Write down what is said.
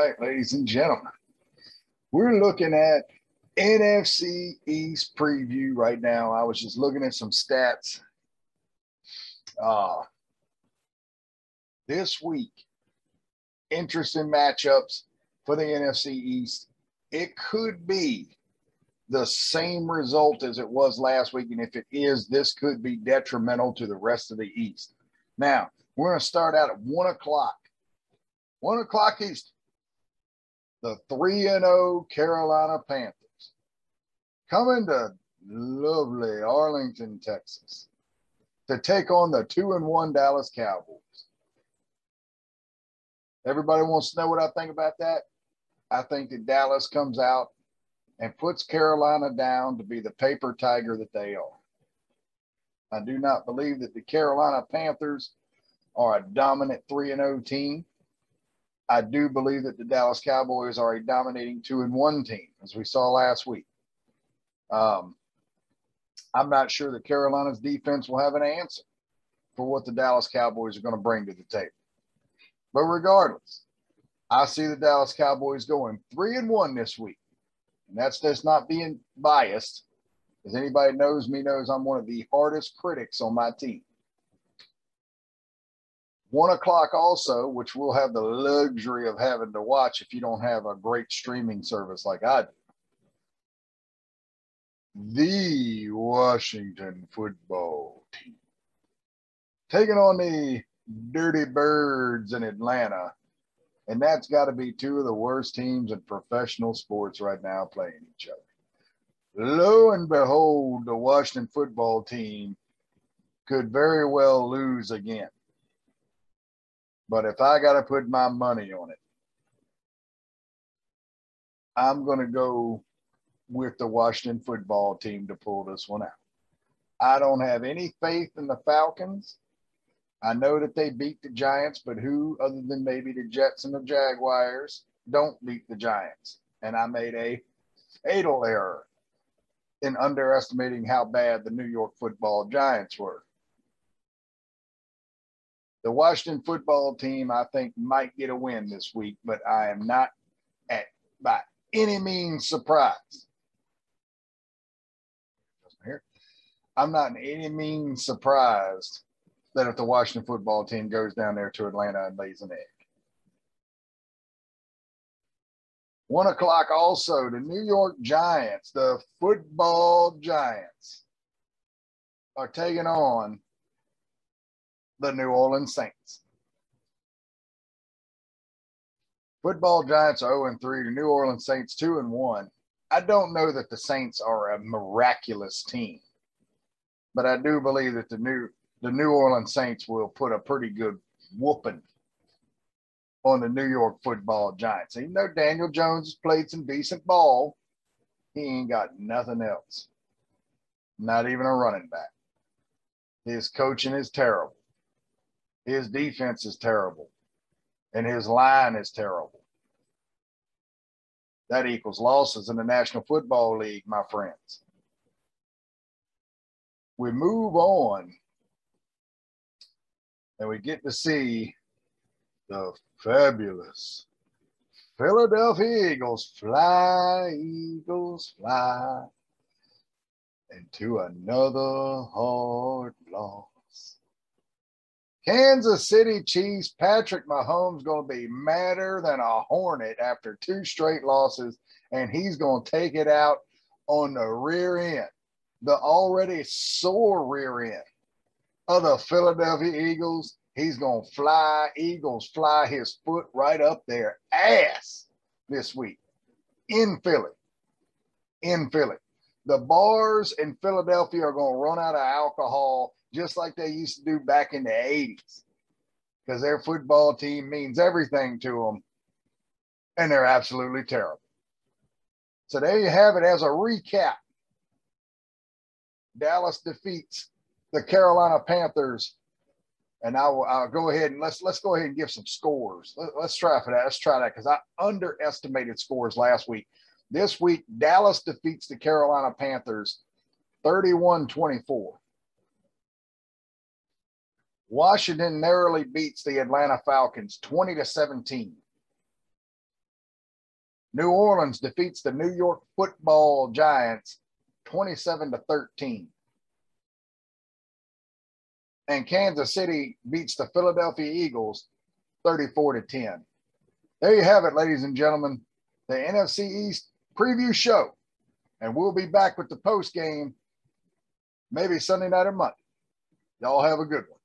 right, ladies and gentlemen, we're looking at NFC East preview right now. I was just looking at some stats. This week, interesting matchups for the NFC East. It could be the same result as it was last week, and if it is, this could be detrimental to the rest of the East. Now, we're going to start out at 1 o'clock. 1 o'clock East. The 3-0 Carolina Panthers coming to lovely Arlington, Texas, to take on the 2-1 Dallas Cowboys. Everybody wants to know what I think about that. I think that Dallas comes out and puts Carolina down to be the paper tiger that they are. I do not believe that the Carolina Panthers are a dominant 3-0 team. I do believe that the Dallas Cowboys are a dominating 2-1 team, as we saw last week. I'm not sure that Carolina's defense will have an answer for what the Dallas Cowboys are going to bring to the table. But regardless, I see the Dallas Cowboys going 3-1 this week. And that's just not being biased. As anybody knows me knows I'm one of the hardest critics on my team. 1 o'clock also, which we'll have the luxury of having to watch if you don't have a great streaming service like I do. The Washington football team taking on the Dirty Birds in Atlanta. And that's got to be two of the worst teams in professional sports right now playing each other. Lo and behold, the Washington football team could very well lose again. But if I got to put my money on it, I'm going to go with the Washington football team to pull this one out. I don't have any faith in the Falcons. I know that they beat the Giants, but who other than maybe the Jets and the Jaguars don't beat the Giants? And I made a fatal error in underestimating how bad the New York football Giants were. The Washington football team, I think, might get a win this week, but I am not by any means surprised. I'm not in any means surprised that if the Washington football team goes down there to Atlanta and lays an egg. 1 o'clock also, the New York Giants, the football Giants, are taking on the New Orleans Saints. Football Giants are 0-3. The New Orleans Saints 2-1. I don't know that the Saints are a miraculous team, but I do believe that the New Orleans Saints will put a pretty good whooping on the New York football Giants. Even though Daniel Jones has played some decent ball, he ain't got nothing else. Not even a running back. His coaching is terrible. His defense is terrible. And his line is terrible. That equals losses in the National Football League, my friends. We move on. And we get to see the fabulous Philadelphia Eagles fly, into another hard loss. Kansas City Chiefs, Patrick Mahomes going to be madder than a hornet after 2 straight losses, and he's going to take it out on the rear end, the already sore rear end of the Philadelphia Eagles. He's going to fly, Eagles fly his foot right up their ass this week in Philly. The bars in Philadelphia are going to run out of alcohol just like they used to do back in the 80s, because their football team means everything to them, and they're absolutely terrible. So there you have it as a recap. Dallas defeats the Carolina Panthers, and I'll go ahead and let's go ahead and give some scores. Let's try for that. Let's try that because I underestimated scores last week. This week, Dallas defeats the Carolina Panthers 31-24. Washington narrowly beats the Atlanta Falcons 20-17. New Orleans defeats the New York Football Giants 27-13. And Kansas City beats the Philadelphia Eagles 34-10. There you have it, ladies and gentlemen, the NFC East preview show. And we'll be back with the post game maybe Sunday night or Monday. Y'all have a good one.